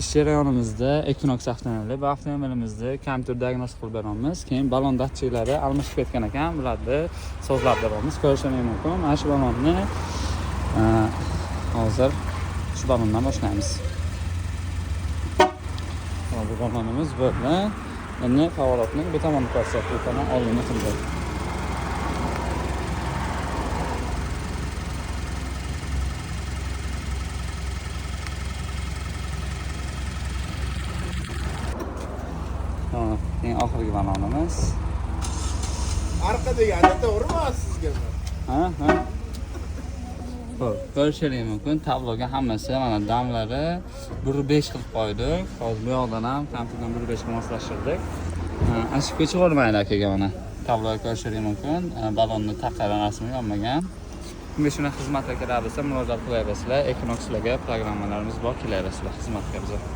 ish jarayonimizda Equinox avtomobili va avtomobilimizni kompyuter diagnostika qilib beramiz. Keyin balon datchiklari almashib ketgan ekan, bularni sozlab beramiz. Ko'rishingiz mumkin. Mana shu balonni hozir shu balondan boshlaymiz. Bu balonimiz böyle. Endi faoliyatning bu tomonini ko'rsatib, bu tomon oldinga qildi. Keyin oxirgi balonimiz. Arqa deganda to'g'rimi sizga? Ha. Xo'p, ko'rishingiz mumkin. Tabloga hammasi mana damlari 1.5 qilib qo'ydik. Hozir bu yoqdan ham kompyuterdan 1.5 ga moslashtirdik. Ashib ko'chib olmaydi akaga mana. Tabloga ko'rishingiz mumkin. Balonni taqalar rasmi yonmagan. Bunga shuna xizmatlar kerak bo'lsa, murojaat qilaverasizlar. Equinox'larga programmalarimiz bor, kelaverasizlar xizmatga bizga.